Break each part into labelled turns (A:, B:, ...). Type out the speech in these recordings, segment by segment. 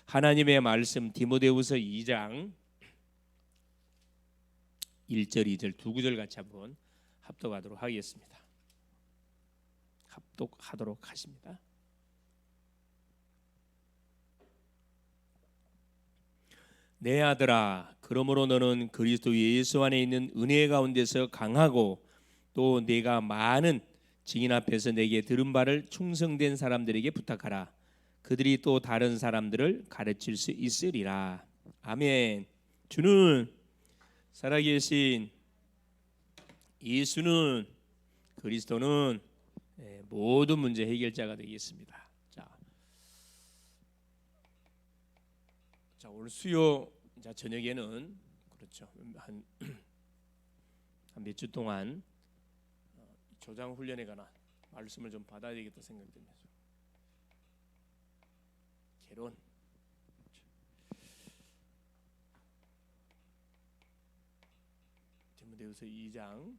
A: 하나님의 말씀 디모데후서 2장 1절 2절 두 구절 같이 한번 합독하도록 하겠습니다. 합독하도록 하십니다. 내 아들아, 그러므로 너는 그리스도 예수 안에 있는 은혜 가운데서 강하고 또 내가 많은 증인 앞에서 내게 들은 바를 충성된 사람들에게 부탁하라. 그들이 또 다른 사람들을 가르칠 수 있으리라. 아멘. 주는 살아계신 예수는 그리스도는 모든 문제 해결자가 되겠습니다. 자, 오늘 수요 저녁에는 그렇죠. 한 몇 주 동안 조장 훈련에 관한 말씀을 좀 받아야 되겠다 생각됩니다. 개론. 디모데후서 2장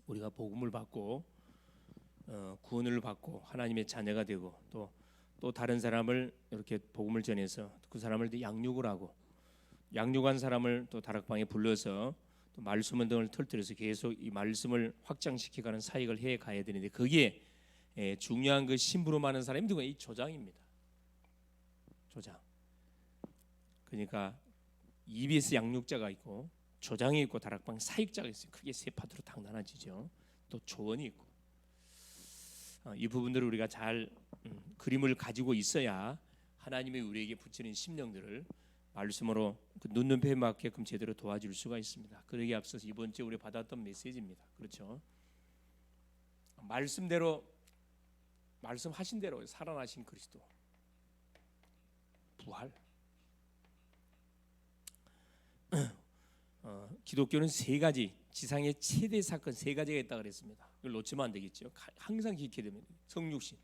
A: 우리가 복음을 받고 구원을 받고 하나님의 자녀가 되고 또 다른 사람을 이렇게 복음을 전해서 그 사람을 양육을 하고 양육한 사람을 또 다락방에 불러서 또 말씀 운동을 터뜨려서 계속 이 말씀을 확장시켜가는 사역을 해 가야 되는데 거기에 중요한 그 심부름 많은 사람이 누구냐? 이 조장입니다. 조장. 그러니까 EBS 양육자가 있고 조장이 있고 다락방 사역자가 있어요. 크게 세 파트로 딱 나눠지죠. 또 조언이 있고 이 부분들을 우리가 잘 그림을 가지고 있어야 하나님이 우리에게 붙이는 심령들을 말씀으로 그 눈높이에 맞게끔 제대로 도와줄 수가 있습니다. 그러기에 앞서서 이번 주에 우리 받았던 메시지입니다. 그렇죠? 말씀대로 말씀하신 대로 살아나신 그리스도 부활. 기독교는 세 가지 지상의 최대 사건 세 가지가 있다고 그랬습니다. 이걸 놓치면 안 되겠죠. 항상 기억해야 됩니다. 성육신.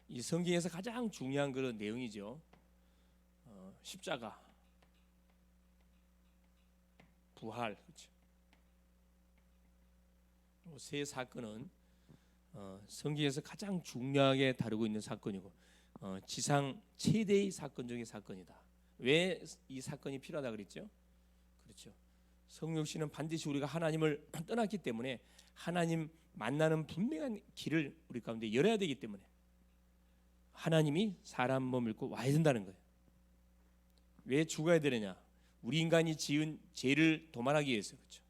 A: 이 성경에서 가장 중요한 그런 내용이죠. 십자가, 부활. 그렇죠. 세 사건은 성경에서 가장 중요하게 다루고 있는 사건이고 지상 최대의 사건 중의 사건이다. 왜 이 사건이 필요하다 그랬죠? 그렇죠. 성육신은 반드시 우리가 하나님을 떠났기 때문에 하나님 만나는 분명한 길을 우리 가운데 열어야 되기 때문에 하나님이 사람 몸을 입고 와야 된다는 거예요. 왜 죽어야 되느냐? 우리 인간이 지은 죄를 도말하기 위해서. 그렇죠.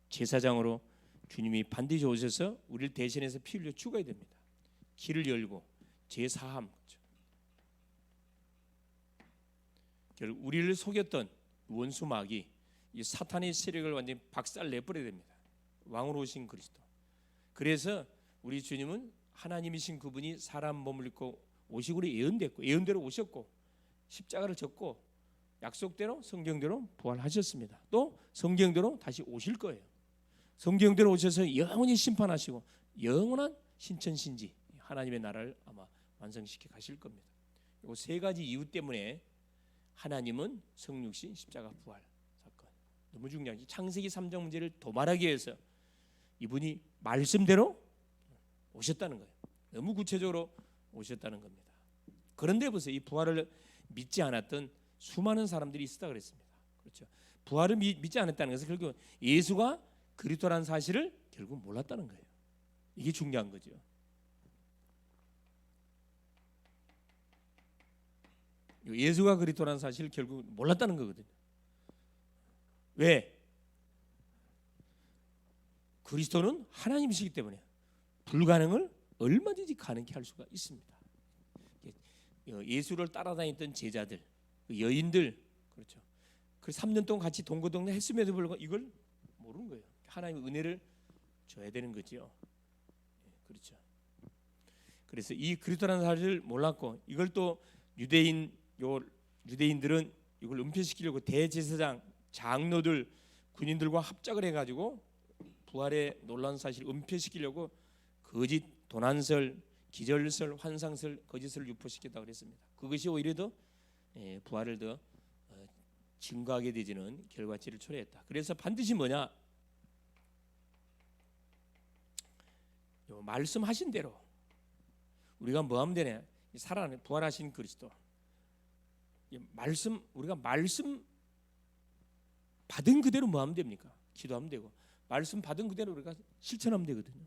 A: 제사장으로 주님이 반드시 오셔서 우리를 대신해서 피 흘려 죽어야 됩니다. 길을 열고 죄 사함. 그렇죠. 결국 우리를 속였던 원수 마귀, 이 사탄의 세력을 완전히 박살 내버려야 됩니다. 왕으로 오신 그리스도. 그래서 우리 주님은 하나님이신 그분이 사람 몸을 입고 오시고 예언됐고 예언대로 오셨고 십자가를 졌고 약속대로 성경대로 부활하셨습니다. 또 성경대로 다시 오실 거예요. 성경대로 오셔서 영원히 심판하시고 영원한 신천신지 하나님의 나라를 아마 완성시켜 가실 겁니다. 이 세 가지 이유 때문에 하나님은 성육신, 십자가, 부활 사건 너무 중요하지. 창세기 3장 문제를 도말하기 위해서 이분이 말씀대로 오셨다는 거예요. 너무 구체적으로 오셨다는 겁니다. 그런데 보세요. 이 부활을 믿지 않았던 수많은 사람들이 있었다 그랬습니다. 그렇죠. 부활을 믿지 않았다는 것은 결국 예수가 그리스도라는 사실을 결국 몰랐다는 거예요. 이게 중요한 거죠. 예수가 그리스도라는 사실을 결국 몰랐다는 거거든요. 왜? 그리스도는 하나님이시기 때문에 불가능을 얼마든지 가능케 할 수가 있습니다. 예수를 따라다녔던 제자들, 여인들, 그렇죠. 그 3년 동안 같이 동거동네 했음에도 불구하고 이걸 모르는 거예요. 하나님의 은혜를 줘야 되는 거죠. 그렇죠. 그래서 이 그리스도라는 사실을 몰랐고 이걸 또 유대인들은 이걸 은폐시키려고 대제사장, 장로들, 군인들과 합작을 해가지고 부활의 놀라운 사실을 은폐시키려고 거짓 도난설, 기절설, 환상설, 거짓을 유포시켰다고 그랬습니다. 그것이 오히려 더 부활을 더 증거하게 되지는 결과치를 초래했다. 그래서 반드시 뭐냐? 말씀하신 대로 우리가 뭐 하면 되냐? 살아나는 부활하신 그리스도. 우리가 말씀 받은 그대로 뭐 하면 됩니까? 기도하면 되고, 말씀 받은 그대로 우리가 실천하면 되거든요.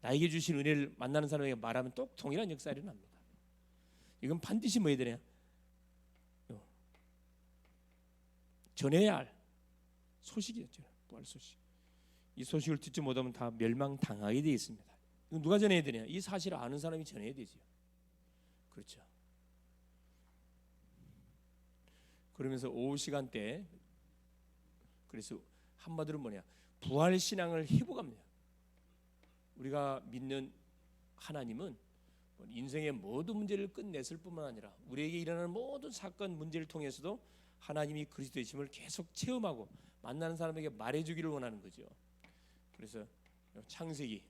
A: 나에게 주신 은혜를 만나는 사람에게 말하면 또 동일한 역사가 일어납니다. 이건 반드시 뭐 해야 되냐? 전해야 할 소식이었죠. 부활 소식. 이 소식을 듣지 못하면 다 멸망당하게 되어 있습니다. 이건 누가 전해야 되냐? 이 사실을 아는 사람이 전해야 되죠. 그렇죠. 그러면서 오후 시간대, 그래서 한마디로 뭐냐? 부활 신앙을 회복합니다. 우리가 믿는 하나님은 인생의 모든 문제를 끝냈을 뿐만 아니라 우리에게 일어나는 모든 사건 문제를 통해서도 하나님이 그리스도이심을 계속 체험하고 만나는 사람에게 말해주기를 원하는 거죠. 그래서 창세기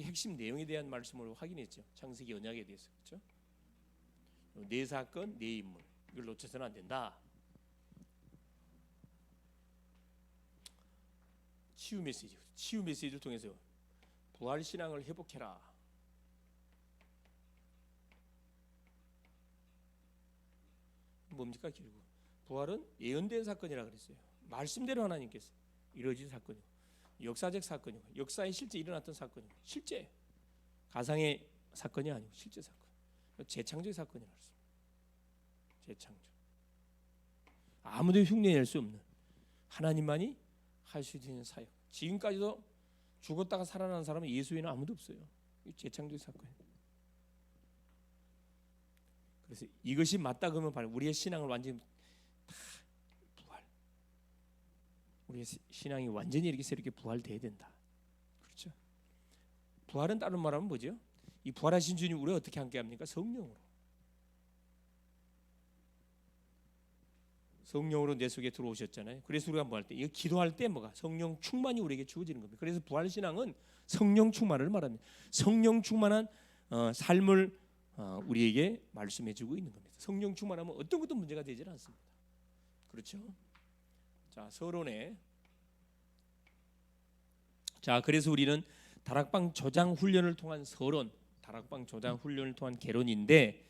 A: 핵심 내용에 대한 말씀을 확인했죠. 창세기 언약에 대해서. 그렇죠? 내 사건, 내 인물, 이걸 놓쳐서는 안 된다. 치유 메시지를 통해서 부활 신앙을 회복해라. 뭡니까? 결국 부활은 예언된 사건이라 그랬어요. 말씀대로 하나님께서 이루어진 사건이고, 역사적 사건이고, 역사에 실제 일어났던 사건이고, 실제 가상의 사건이 아니고 실제 사건, 재창조의 사건이라 그랬어요. 재창조. 아무도 흉내낼 수 없는 하나님만이 할 수 있는 사역. 지금까지도 죽었다가 살아난 사람은 예수 외에는 아무도 없어요. 재창조의 사건이에요. 그래서 이것이 맞다 그러면 우리의 신앙을 완전히 다 부활. 우리의 신앙이 완전히 이렇게 새롭게 부활돼야 된다. 그렇죠? 부활은 다른 말하면 뭐죠? 이 부활하신 주님 우리가 어떻게 함께합니까? 성령으로 내 속에 들어오셨잖아요. 그래서 우리가 뭐 할 때, 이거 기도할 때 뭐가 성령 충만이 우리에게 주어지는 겁니다. 그래서 부활 신앙은 성령 충만을 말합니다. 성령 충만한 삶을 우리에게 말씀해주고 있는 겁니다. 성령 충만하면 어떤 것도 문제가 되질 않습니다. 그렇죠? 자, 서론에, 자, 그래서 우리는 다락방 조장 훈련을 통한 서론, 다락방 조장 훈련을 통한 개론인데,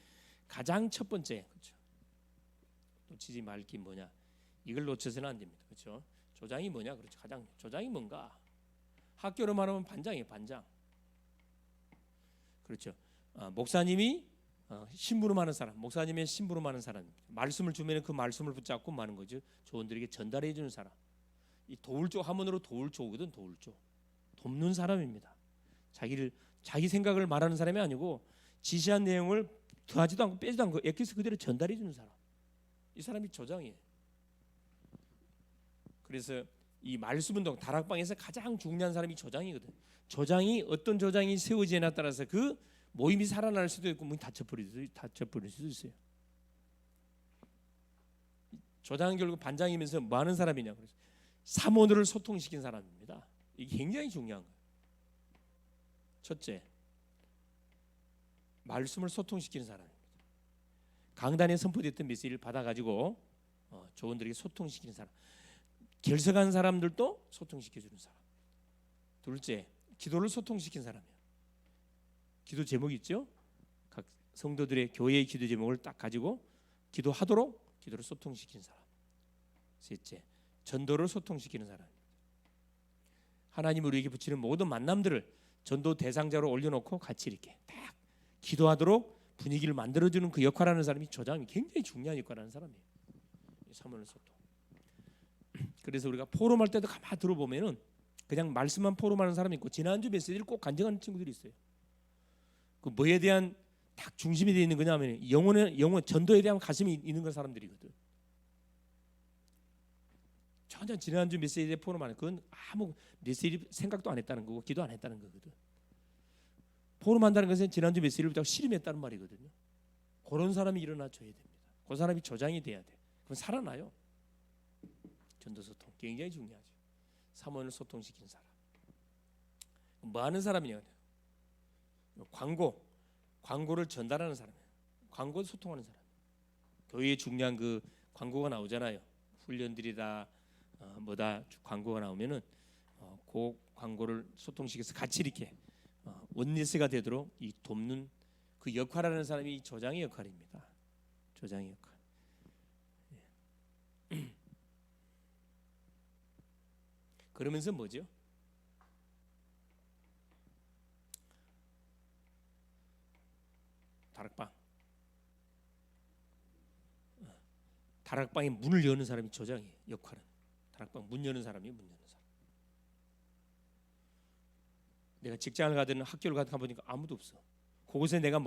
A: 가장 첫 번째, 그렇죠? 놓치지 말 게 뭐냐? 이걸 놓쳐서는 안 됩니다. 그렇죠? 조장이 뭐냐? 그렇죠. 가장 조장이 뭔가? 학교로 말하면 반장이에요. 반장. 그렇죠. 목사님이 심부름하는 사람, 목사님의 심부름하는 사람, 말씀을 주면 그 말씀을 붙잡고 마는 거죠. 조원들에게 전달해 주는 사람. 이 도울조, 하문으로 도울조거든. 도울조. 돕는 사람입니다. 자기 생각을 말하는 사람이 아니고 지시한 내용을 더하지도 않고 빼지도 않고 엑기스 그대로 전달해 주는 사람. 이 사람이 조장이에요. 그래서 이 말씀 운동 다락방에서 가장 중요한 사람이 조장이거든. 조장이 어떤 조장이 세워지냐에 따라서 그 모임이 살아날 수도 있고 문이 닫혀버릴 수도 있어요. 조장은 결국 반장이면서 뭐 하는 사람이냐? 그래서 사모들을 소통시킨 사람입니다. 이게 굉장히 중요한 거예요. 첫째, 말씀을 소통시키는 사람입니다. 강단에 선포됐던 메시지를 받아가지고 조원들에게 소통시키는 사람, 결석한 사람들도 소통시켜주는 사람. 둘째, 기도를 소통시킨 사람이에요. 기도 제목이 있죠? 각 성도들의 교회의 기도 제목을 딱 가지고 기도하도록 기도를 소통시키는 사람. 셋째, 전도를 소통시키는 사람입니다. 하나님이 우리에게 붙이는 모든 만남들을 전도 대상자로 올려놓고 같이 이렇게 딱 기도하도록 분위기를 만들어주는 그 역할하는 사람이 조장이 굉장히 중요한 역할하는 사람이에요. 사모를 소통. 그래서 우리가 포럼할 때도 가만 들어보면은 그냥 말씀만 포럼하는 사람이 있고 지난주 메시지를 꼭 간증하는 친구들이 있어요. 그 뭐에 대한 딱 중심이 되어 있는 거냐면 영혼 전도에 대한 가슴이 있는 건 사람들이거든. 전혀 지난주 메시지에 포럼하는 그건 아무 메시지 생각도 안 했다는 거고 기도 안 했다는 거거든. 포럼한다는 것은 지난주 메시지를 붙잡고 씨름했다는 말이거든요. 그런 사람이 일어나줘야 됩니다. 그 사람이 조장이 돼야 돼. 그럼 살아나요. 전도소통 굉장히 중요하죠. 사모를 소통시킨 사람. 뭐 하는 사람이냐? 광고를 전달하는 사람이에요. 광고 소통하는 사람. 교회에 중요한 그 광고가 나오잖아요. 훈련들이다 뭐다 광고가 나오면은 그 광고를 소통시켜서 같이 이렇게 원리스가 되도록 이 돕는 그 역할하는 사람이 이 조장의 역할입니다. 조장의 역할. 그러면서 뭐죠? 다락방의 문을 여는 사람이 조장의 역할은. 다락방 문 여는 사람이 문 여는 사람. 내가 직장을 가든 학교를 가든 가보니까 아무도 없어. 그곳에 내가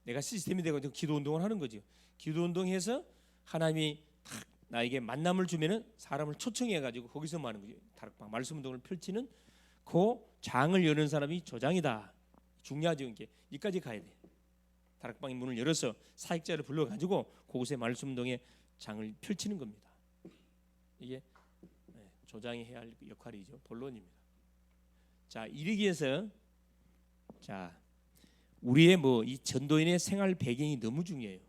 A: 내가 시스템이 되고 기도 운동을 하는 거죠. 기도 운동해서 하나님이 딱 나에게 만남을 주면은 사람을 초청해 가지고 거기서 하는 거죠. 다락방 말씀 운동을 펼치는 그 장을 여는 사람이 조장이다. 중요하죠. 이게 여기까지 가야 돼. 다락방의 문을 열어서 사역자를 불러 가지고 그곳에 말씀 운동에 장을 펼치는 겁니다. 이게 조장이 해야 할 역할이죠. 본론입니다. 자, 이러기 위해서 우리의 이 전도인의 생활 배경이 너무 중요해요.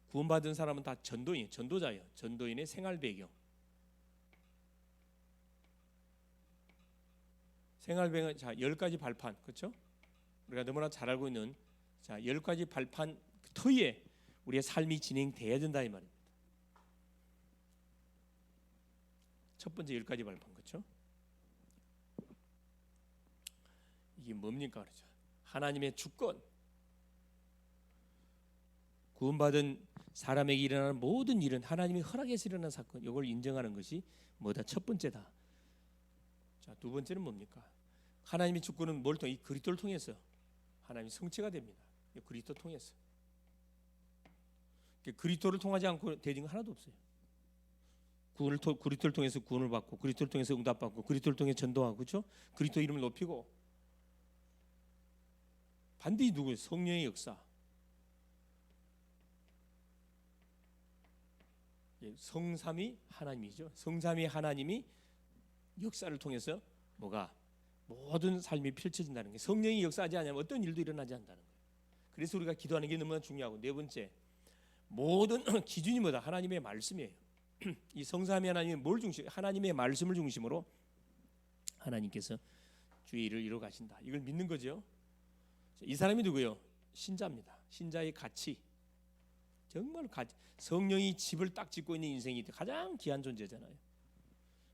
A: 구원받은 사람은 다 전도자예요. 전도인의 생활 배경. 생활 배경 10가지 발판, 그렇죠? 우리가 너무나 잘 알고 있는 10가지 발판 터위에 우리의 삶이 진행돼야 된다 이 말입니다. 첫 번째 10가지 발판, 그렇죠? 이게 뭡니까 그렇죠? 하나님의 주권. 구원받은 사람에게 일어나는 모든 일은 하나님이 허락해서 일어난 사건. 이걸 인정하는 것이 뭐다? 첫 번째다. 자, 두 번째는 뭡니까? 하나님의 주권은 뭘 통해? 이 그리스도를 통해서 하나님이 성취가 됩니다. 이 그리스도 통해서. 그리스도를 통하지 않고 되는 거 하나도 없어요. 그리스도를 통해서 구원을 받고, 그리스도를 통해서 응답받고, 그리스도를 통해 전도하고, 그렇죠? 그리스도 이름을 높이고, 반드시 누구예요? 성령의 역사. 성삼위 하나님이죠. 성삼위 하나님이 역사를 통해서 모든 삶이 펼쳐진다는 게, 성령이 역사하지 않으면 어떤 일도 일어나지 않는다는 거예요. 그래서 우리가 기도하는 게 너무나 중요하고, 네 번째 모든 기준이 뭐다? 하나님의 말씀이에요. 이 성삼위 하나님이 뭘 중심? 하나님의 말씀을 중심으로 하나님께서 주의 일을 이루어 가신다. 이걸 믿는 거죠. 이 사람이 누구예요? 신자입니다. 신자의 가치. 정말 성령이 집을 딱 짓고 있는 인생이 가장 귀한 존재잖아요.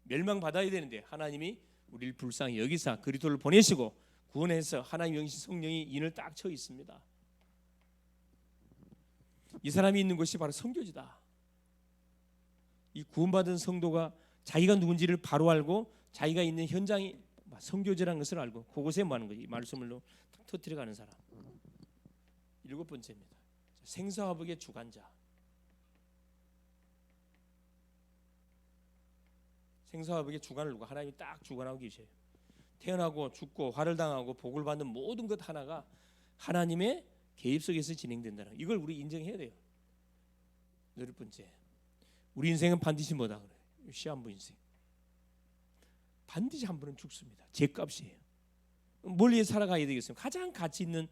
A: 멸망받아야 되는데 하나님이 우리를 불쌍히 여기사 그리스도를 보내시고 구원해서 하나님 영신 성령이 인을 딱 쳐 있습니다. 이 사람이 있는 곳이 바로 선교지다. 이 구원받은 성도가 자기가 누군지를 바로 알고 자기가 있는 현장이 선교지라는 것을 알고 그곳에 하는 거지. 말씀으로 탁 터뜨려가는 사람. 일곱 번째입니다. 생사화복의 주관자. 생사화복의 주관을 누가? 하나님이 딱 주관하고 계셔요. 태어나고 죽고 화를 당하고 복을 받는 모든 것 하나가 하나님의 개입 속에서 진행된다는 거. 이걸 우리 인정해야 돼요. 여덟 번째, 우리 인생은 반드시 뭐다 그래? 시한부 인생. 반드시 한 번은 죽습니다. 죄값이에요. 뭘 위해 살아가야 되겠어요? 가장 가치 있는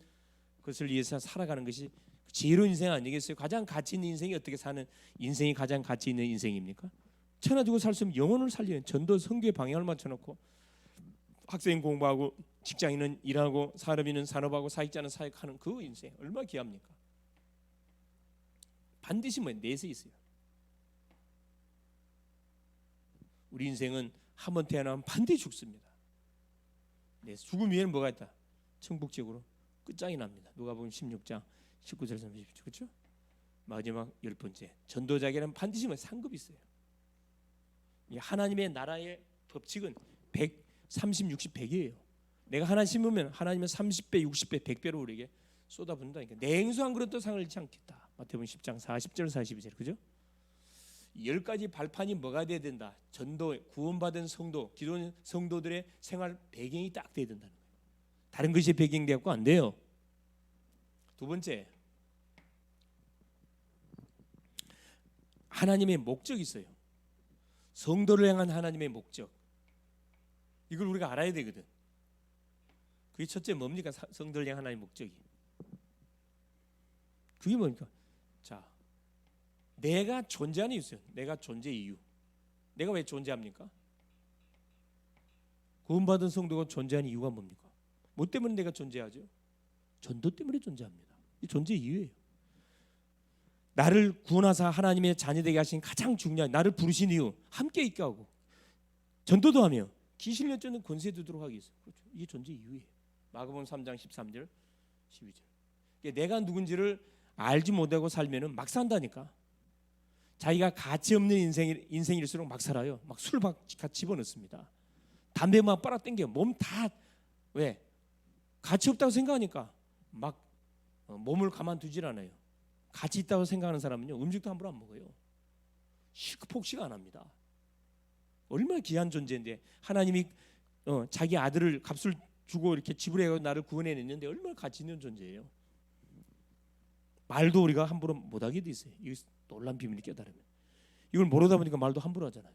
A: 것을 위해서 살아가는 것이 지혜로운 인생 아니겠어요? 가장 가치 있는 인생이 어떻게 사는 인생이 가장 가치 있는 인생입니까? 천하주고 살 수 없으면 영혼을 살리는 전도 선교의 방향을 맞춰놓고 학생 공부하고 직장인은 일하고 사람인은 산업하고 사역자는 사역하는 그 인생 얼마나 귀합니까? 반드시 내세 있어요. 우리 인생은 한 번 태어나면 반드시 죽습니다. 죽음 위에는 뭐가 있다? 천국적으로 끝장이 납니다. 누가복음 16장 19절 30절 그렇죠? 마지막 열 번째, 전도자에게는 반드시 상급이 있어요. 하나님의 나라의 법칙은 100, 30, 60, 100이에요. 내가 하나 심으면 하나님은 30배, 60배, 100배로 우리에게 쏟아붓는다니까. 냉수한 그릇도 상을 잃지 않겠다. 마태복음 10장 40절 42절 그죠? 10가지 발판이 뭐가 돼야 된다? 전도, 구원받은 성도, 기존 성도들의 생활 배경이 딱 돼야 된다는 거예요. 다른 것이 배경되고 안 돼요. 두 번째, 하나님의 목적이 있어요. 성도를 향한 하나님의 목적. 이걸 우리가 알아야 되거든. 그게 첫째 뭡니까? 성도를 향한 하나님의 목적이. 그게 뭡니까? 자, 내가 존재하는 이유요. 내가 존재 이유. 내가 왜 존재합니까? 구원받은 성도가 존재하는 이유가 뭡니까? 뭐 때문에 내가 존재하죠? 전도 때문에 존재합니다. 이 존재 이유예요. 나를 구원하사 하나님의 자녀되게 하신 가장 중요한, 나를 부르신 이유, 함께 있게 하고 전도도 하며 귀신 쫓는 권세 두도록 하기 위해서. 그렇죠. 이게 존재 이유예요. 마가복음 3장 13절 12절. 내가 누군지를 알지 못하고 살면은 막 산다니까. 자기가 가치 없는 인생일수록 막 살아요. 막 술 막 집어넣습니다. 담배 막 빨아당겨. 몸 다 왜? 가치 없다고 생각하니까 막 몸을 가만두질 않아요. 가치 있다고 생각하는 사람은요, 음식도 함부로 안 먹어요. 실컷 폭식 안 합니다. 얼마나 귀한 존재인데 하나님이 자기 아들을 값을 주고 이렇게 지불해서 나를 구원해냈는데 얼마나 가치 있는 존재예요. 말도 우리가 함부로 못하게 돼 있어요. 이 놀란 비밀을 깨달으면. 이걸 모르다 보니까 말도 함부로 하잖아요.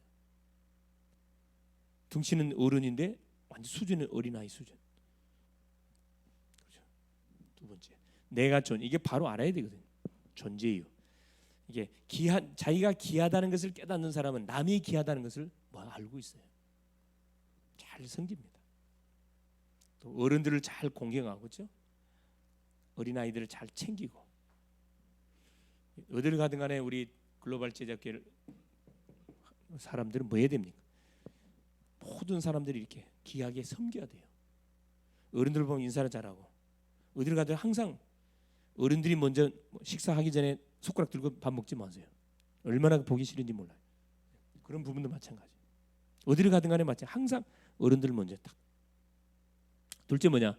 A: 등치는 어른인데 완전 수준은 어린아이 수준. 그렇죠. 두 번째, 내가 이게 바로 알아야 되거든요. 존재예요. 이게 자기가 귀하다는 것을 깨닫는 사람은 남이 귀하다는 것을 알고 있어요. 잘 섬깁니다. 또 어른들을 잘 공경하고, 그렇죠? 어린아이들을 잘 챙기고. 어디를 가든 간에 우리 글로벌 제작계 사람들은 뭐 해야 됩니까? 모든 사람들이 이렇게 귀하게 섬겨야 돼요. 어른들 보면 인사를 잘하고, 어디를 가든 항상 어른들이 먼저 식사하기 전에 손가락 들고 밥 먹지 마세요. 얼마나 보기 싫은지 몰라요. 그런 부분도 마찬가지. 어디를 가든 간에 항상 어른들 먼저 딱. 둘째 뭐냐?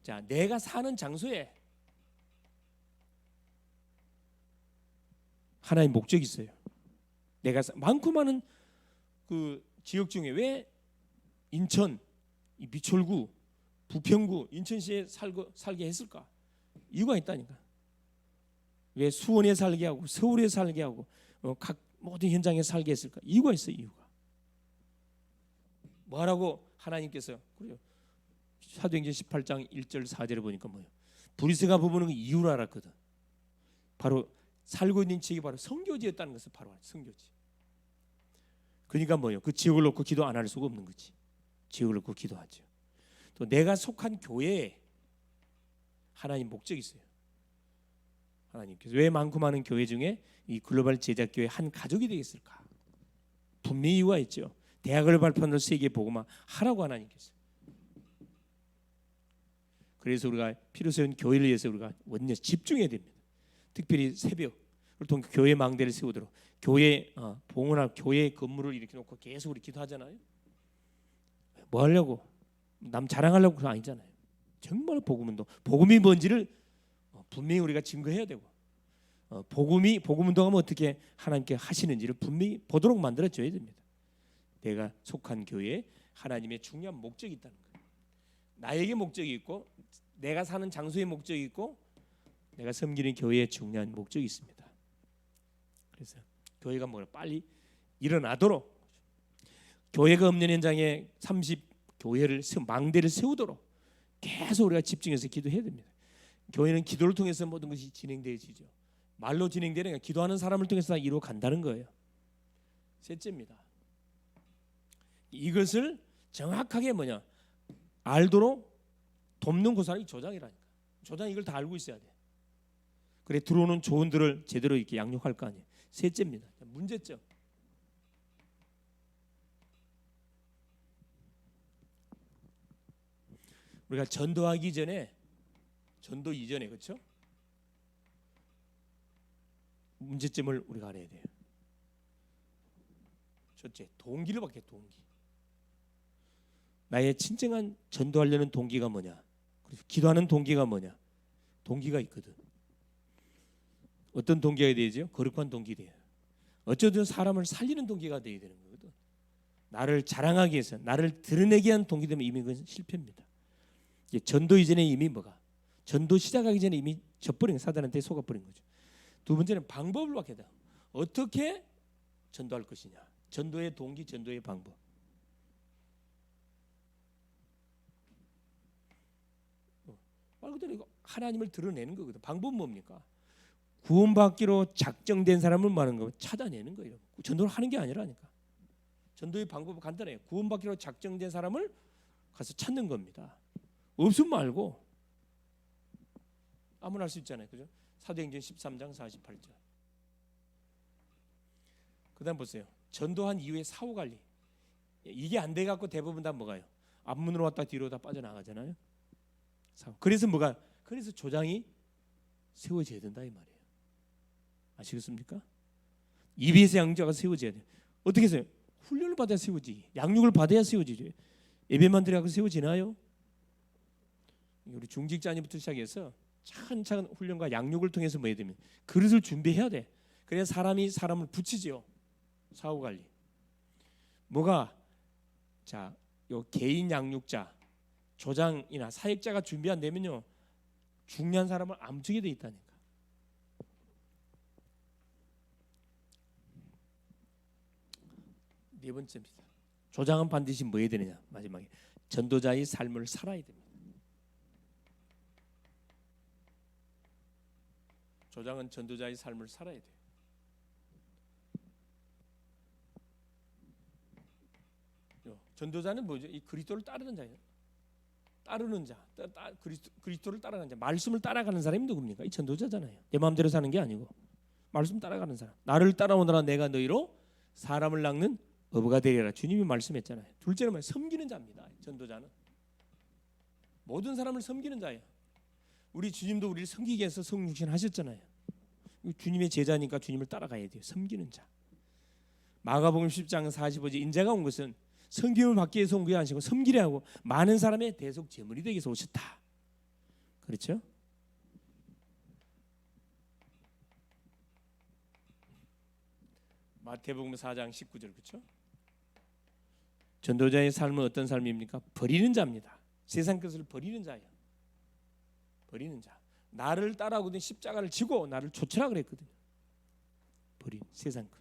A: 자, 내가 사는 장소에 하나의 목적이 있어요. 내가 많고 많은 그 지역 중에 왜 인천, 미철구, 부평구, 인천시에 살게 했을까? 이유가 있다니까. 왜 수원에 살게 하고 서울에 살게 하고 각 모든 현장에 살게 했을까? 이유가 있어요. 이유가. 뭐라고 하나님께서 그래요. 사도행전 18장 1절 4절에 보니까 뭐예요? 브리스가 부부는 이유를 알았거든. 바로 살고 있는 지역이 바로 선교지였다는 것을 바로 알아요. 선교지. 그러니까 뭐예요? 그 지역을 놓고 기도 안 할 수가 없는 거지. 지역을 놓고 기도하죠. 또 내가 속한 교회에 하나님 목적이 있어요. 하나님께서 왜 많고 많은 교회 중에 이 글로벌 제작교회 한 가족이 되겠을까? 분명히 이유가 있죠. 대학을 발판으로 세계 보고만 하라고 하나님께서. 그래서 우리가 필요 세운 교회를 위해서 우리가 원내 집중해야 됩니다. 특별히 새벽을 통해 교회 망대를 세우도록 교회 봉헌할 교회 건물을 이렇게 놓고 계속 우리 기도하잖아요. 뭐 하려고? 남 자랑하려고 그거 아니잖아요. 정말 복음운동, 복음이 뭔지를 분명히 우리가 증거해야 되고 복음운동하면 어떻게 하나님께 하시는지를 분명히 보도록 만들어줘야 됩니다. 내가 속한 교회에 하나님의 중요한 목적이 있다는 거예요. 나에게 목적이 있고 내가 사는 장소에 목적이 있고 내가 섬기는 교회에 중요한 목적이 있습니다. 그래서 교회가 빨리 일어나도록 교회가 없는 현장에 30교회를 망대를 세우도록 계속 우리가 집중해서 기도해야 됩니다. 교회는 기도를 통해서 모든 것이 진행되어지죠. 말로 진행되는 게 기도하는 사람을 통해서 이루어 간다는 거예요. 셋째입니다. 이것을 정확하게 알도록 돕는 그 사람이 조장이라니까. 조장 이걸 다 알고 있어야 돼. 그래 들어오는 조언들을 제대로 이렇게 양육할 거 아니에요. 셋째입니다. 문제점. 우리가 전도하기 전에, 전도 이전에 그렇죠? 문제점을 우리가 알아야 돼요. 첫째, 동기를 받게. 동기. 나의 진정한 전도하려는 동기가 뭐냐? 기도하는 동기가 뭐냐? 동기가 있거든. 어떤 동기가 되죠? 거룩한 동기 돼요. 어쩌든 사람을 살리는 동기가 돼야 되는 거거든. 나를 자랑하기 위해서, 나를 드러내기 위한 동기 되면 이미 그건 실패입니다. 전도 이전에 이미 전도 시작하기 전에 이미 져버린 사단한테 속아버린 거죠. 두 번째는 방법을 받게 돼. 어떻게 전도할 것이냐? 전도의 동기, 전도의 방법. 말 그대로 이거 하나님을 드러내는 거거든. 방법은 뭡니까? 구원받기로 작정된 사람을 말하는 거 찾아내는 거예요. 전도를 하는 게 아니라니까. 전도의 방법은 간단해요. 구원받기로 작정된 사람을 가서 찾는 겁니다. 없으면 말고. 아무나 할 수 있잖아요. 그죠? 사도행전 13장 48절. 그다음 보세요. 전도한 이후에 사후관리. 이게 안 돼 갖고 대부분 다 뭐가요? 앞문으로 왔다 뒤로 다 빠져나가잖아요. 그래서 뭐가? 그래서 조장이 세워져야 된다 이 말이에요. 아시겠습니까? EBS 양육자가 세워져야 돼요. 어떻게 해서요? 훈련을 받아야 세워지지. 양육을 받아야 세워지죠. 예배만 드려서 세워지나요? 우리 중직자님부터 시작해서 차근차근 훈련과 양육을 통해서 뭐 해야 되면 그릇을 준비해야 돼. 그래야 사람이 사람을 붙이지요. 사후관리. 뭐가? 자, 요 개인 양육자, 조장이나 사역자가 준비 안 되면요 중요한 사람을 안 붙이게 돼 있다니까. 네 번째입니다. 조장은 반드시 뭐 해야 되느냐? 마지막에 전도자의 삶을 살아야 됩니다. 조장은 전도자의 삶을 살아야 돼요. 전도자는 뭐죠? 이 그리스도를 따르는 자예요. 따르는 자, 그리스도를 따라가는 자, 말씀을 따라가는 사람이 누굽니까? 이 전도자잖아요. 내 마음대로 사는 게 아니고 말씀 따라가는 사람. 나를 따라오너라 내가 너희로 사람을 낚는 어부가 되리라. 주님이 말씀했잖아요. 둘째는 뭐예요? 섬기는 자입니다. 전도자는 모든 사람을 섬기는 자예요. 우리 주님도 우리를 섬기기 위해서 성육신 하셨잖아요. 주님의 제자니까 주님을 따라가야 돼요. 섬기는 자. 마가복음 10장 45절 인자가 온 것은 섬김을 받기 위해서 온 게 아니고 섬기려 하고 많은 사람의 대속 제물이 되기 위해서 오셨다. 그렇죠? 마태복음 4장 19절 그렇죠? 전도자의 삶은 어떤 삶입니까? 버리는 자입니다. 세상 것을 버리는 자예요. 버리는 자. 나를 따라오거든 십자가를 지고 나를 좇으라 그랬거든요. 버린 세상 것.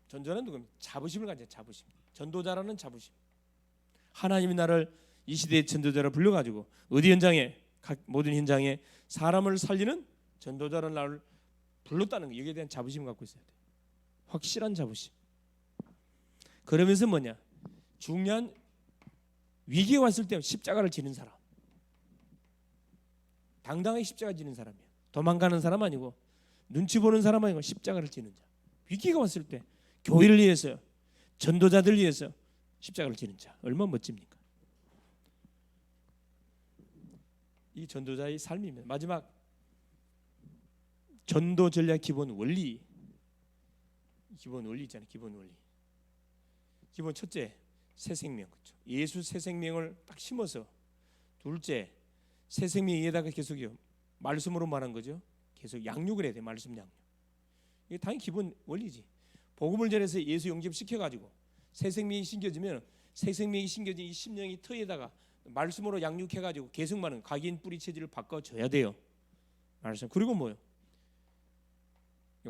A: 전도자는 누굽니까? 자부심을 가진 자부심. 전도자라는 자부심. 하나님이 나를 이 시대의 전도자로 불러가지고 어디 현장에 각 모든 현장에 사람을 살리는 전도자라는 나를 불렀다는 거. 여기에 대한 자부심을 갖고 있어야 돼요. 확실한 자부심. 그러면서 뭐냐? 중요한 위기에 왔을 때 십자가를 지는 사람. 당당하게 십자가 지는 사람이에요. 도망가는 사람 아니고 눈치 보는 사람 아니고 십자가를 지는 자. 위기가 왔을 때 교회를 위해서 전도자들 위해서 십자가를 지는 자. 얼마나 멋집니까? 이 전도자의 삶입니다. 마지막 전도 전략 기본 원리. 기본 원리 있잖아요. 기본 원리. 기본 첫째 새 생명. 그렇죠? 예수 새 생명을 딱 심어서 둘째 새 생명 위에다가 계속요 말씀으로 말한 거죠. 계속 양육을 해야 돼. 말씀 양육. 이게 당연히 기본 원리지. 복음을 전해서 예수 영접시켜 가지고 새 생명이 심겨지면 새 생명이 심겨진 이 심령이 터에다가 말씀으로 양육해 가지고 계속 많은 각인 뿌리 체질을 바꿔줘야 돼요. 말씀. 그리고 뭐요?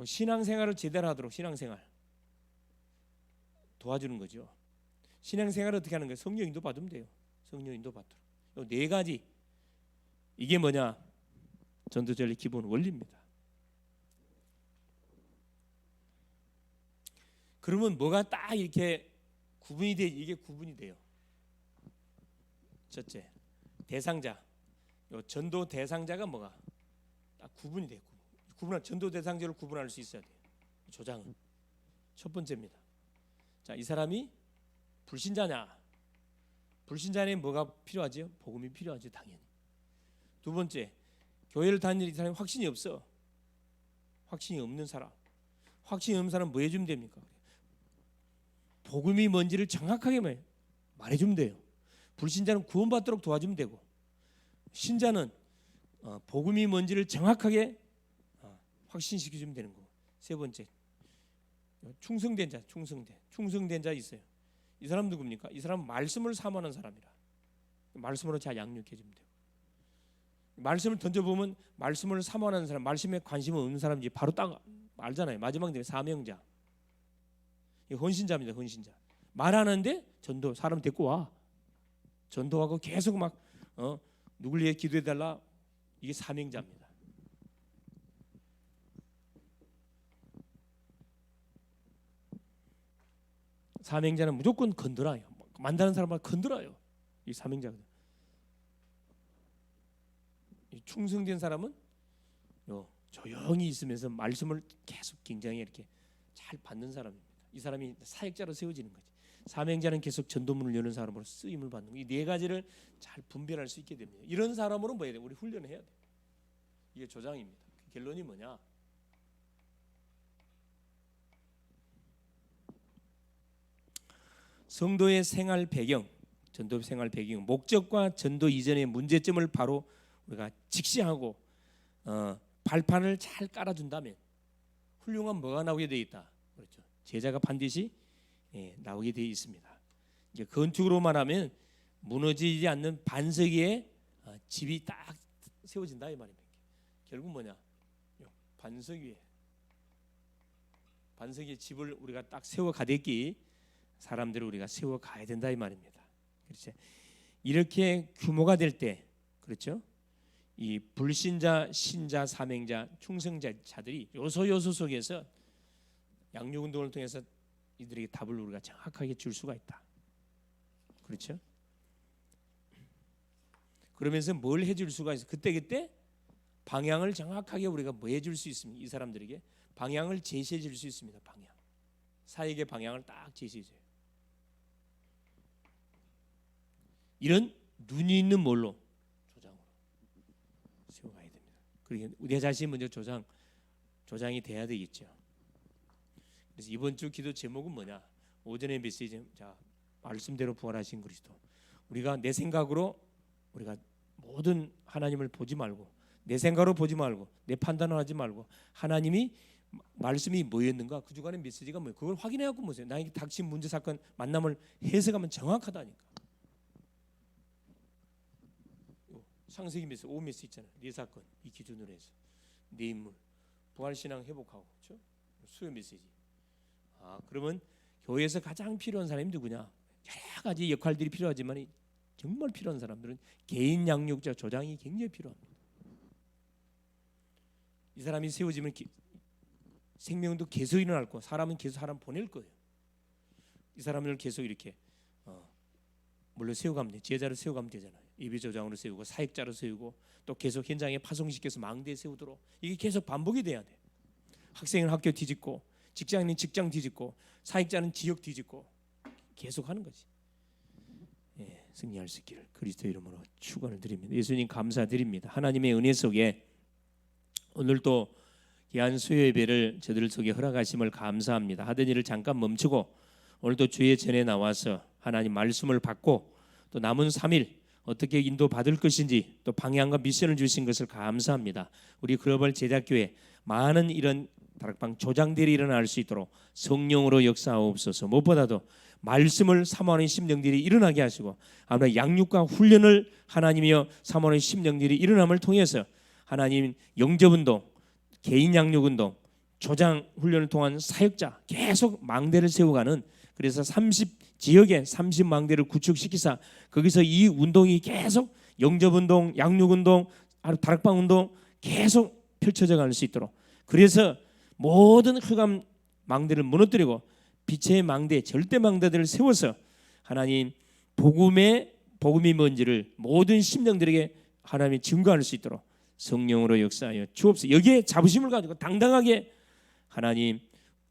A: 신앙생활을 제대로 하도록 신앙생활 도와주는 거죠. 신앙생활을 어떻게 하는 거예요? 성령 인도 받으면 돼요. 성령 인도 받도록. 이 네 가지. 이게 뭐냐? 전도전의 기본 원리입니다. 그러면 뭐가 딱 이렇게 구분이 돼? 이게 구분이 돼요. 첫째, 대상자. 요 전도 대상자가 뭐가 딱 구분이 돼요. 구분할 전도 대상자를 구분할 수 있어야 돼요. 조장은 첫 번째입니다. 자, 이 사람이 불신자냐? 불신자는 뭐가 필요하죠? 복음이 필요하죠, 당연히. 두 번째, 교회를 다니는 이 사람이 확신이 없어. 확신이 없는 사람. 확신이 없는 사람 뭐 해주면 됩니까? 복음이 뭔지를 정확하게 말해주면 돼요. 불신자는 구원받도록 도와주면 되고, 신자는 복음이 뭔지를 정확하게 확신시켜주면 되는 거고. 세 번째, 충성된 자, 충성된 자 있어요. 이 사람 누굽니까? 이 사람은 말씀을 사모하는 사람이라. 말씀으로 잘 양육해주면 돼요. 말씀을 던져보면 말씀을 사모하는 사람, 말씀에 관심 없는 사람인지 바로 딱 알잖아요. 마지막 되면 사명자. 헌신자입니다. 헌신자. 말하는데 전도 사람 데리고 와. 전도하고 계속 막 누굴 위해 기도해달라. 이게 사명자입니다. 사명자는 무조건 건드려요. 만나는 사람을 건드려요. 이 사명자거든. 충성된 사람은 조용히 있으면서 말씀을 계속 굉장히 이렇게 잘 받는 사람입니다. 이 사람이 사역자로 세워지는 거지. 사명자는 계속 전도문을 여는 사람으로 쓰임을 받는 거. 이 네 가지를 잘 분별할 수 있게 됩니다. 이런 사람으로 뭐 해야 돼? 우리 훈련을 해야 돼. 이게 조장입니다. 결론이 뭐냐? 성도의 생활 배경, 전도 생활 배경, 목적과 전도 이전의 문제점을 바로 우리가 직시하고 발판을 잘 깔아준다면 훌륭한 뭐가 나오게 돼 있다. 그렇죠. 제자가 반드시 나오게 돼 있습니다. 이제 건축으로 말하면 무너지지 않는 반석 위에 집이 딱 세워진다 이 말입니다. 결국 뭐냐? 반석 위에 집을 우리가 딱 세워 가댔기 사람들을 우리가 세워 가야 된다 이 말입니다. 그렇죠. 이렇게 규모가 될 때, 그렇죠? 이 불신자, 신자, 사명자, 충성자들이 요소 속에서 양육 운동을 통해서 이들에게 답을 우리가 정확하게 줄 수가 있다. 그렇죠? 그러면서 뭘 해줄 수가 있어? 그때 방향을 정확하게 우리가 뭐 해줄 수 있습니까? 이 사람들에게 방향을 제시해 줄 수 있습니다. 방향, 사역의 방향을 딱 제시해줘요. 이런 눈이 있는 뭘로? 조장으로 세워가야 됩니다. 그러니까 내 자신 먼저 조장이 돼야 되겠죠. 그래서 이번 주 기도 제목은 뭐냐? 오전의 메시지, 자, 말씀대로 부활하신 그리스도. 우리가 내 생각으로 우리가 모든 하나님을 보지 말고, 내 생각으로 보지 말고, 내 판단을 하지 말고, 하나님이 말씀이 뭐였는가, 그 주간의 메시지가 뭐예요? 그걸 확인해 갖고 보세요. 나에게 닥친 문제 사건 만남을 해석하면 정확하다니까. 창세기 메시지, 오 메시지 있잖아요. 네 사건 이 기준으로 해서 네 인물, 부활신앙 회복하고, 그렇죠? 수요 메시지. 그러면 교회에서 가장 필요한 사람이 누구냐? 여러 가지 역할들이 필요하지만 정말 필요한 사람들은 개인 양육자, 조장이 굉장히 필요합니다. 이 사람이 세워지면 생명도 계속 일어날 거고, 사람은 계속 사람 보낼 거예요. 이 사람을 계속 이렇게 물론 세워가면 돼. 제자로 세워가면 되잖아요. 예배조장으로 세우고, 사역자로 세우고, 또 계속 현장에 파송시켜서 망대에 세우도록 이게 계속 반복이 돼야 돼. 학생은 학교 뒤집고, 직장인은 직장 뒤집고, 사역자는 지역 뒤집고, 계속 하는 거지. 승리할 수 있기를 그리스도 이름으로 축원을 드립니다. 예수님 감사드립니다. 하나님의 은혜 속에 오늘도 귀한 수요 예배를 저들 속에 허락하심을 감사합니다. 하던 일을 잠깐 멈추고 오늘도 주의 전에 나와서 하나님 말씀을 받고, 또 남은 3일 어떻게 인도받을 것인지 또 방향과 미션을 주신 것을 감사합니다. 우리 글로벌 제자교회 많은 이런 다락방 조장들이 일어날 수 있도록 성령으로 역사하옵소서. 무엇보다도 말씀을 사모하는 심령들이 일어나게 하시고, 아무나 양육과 훈련을 하나님이여 사모하는 심령들이 일어남을 통해서 하나님 영접운동, 개인 양육운동, 조장 훈련을 통한 사역자 계속 망대를 세워가는, 그래서 30지역에 30망대를 구축시키사 거기서 이 운동이 계속 영접운동, 양육운동, 다락방운동 계속 펼쳐져 갈 수 있도록, 그래서 모든 흑암 망대를 무너뜨리고 빛의 망대, 절대 망대들을 세워서 하나님 복음이 뭔지를 모든 심령들에게 하나님이 증거할 수 있도록 성령으로 역사하여 주옵소서. 여기에 자부심을 가지고 당당하게 하나님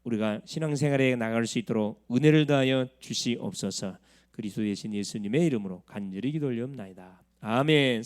A: 우리가 신앙생활에 나갈 수 있도록 은혜를 다하여 주시옵소서. 그리스도의 신 예수님의 이름으로 간절히 기도 올리옵나이다. 아멘.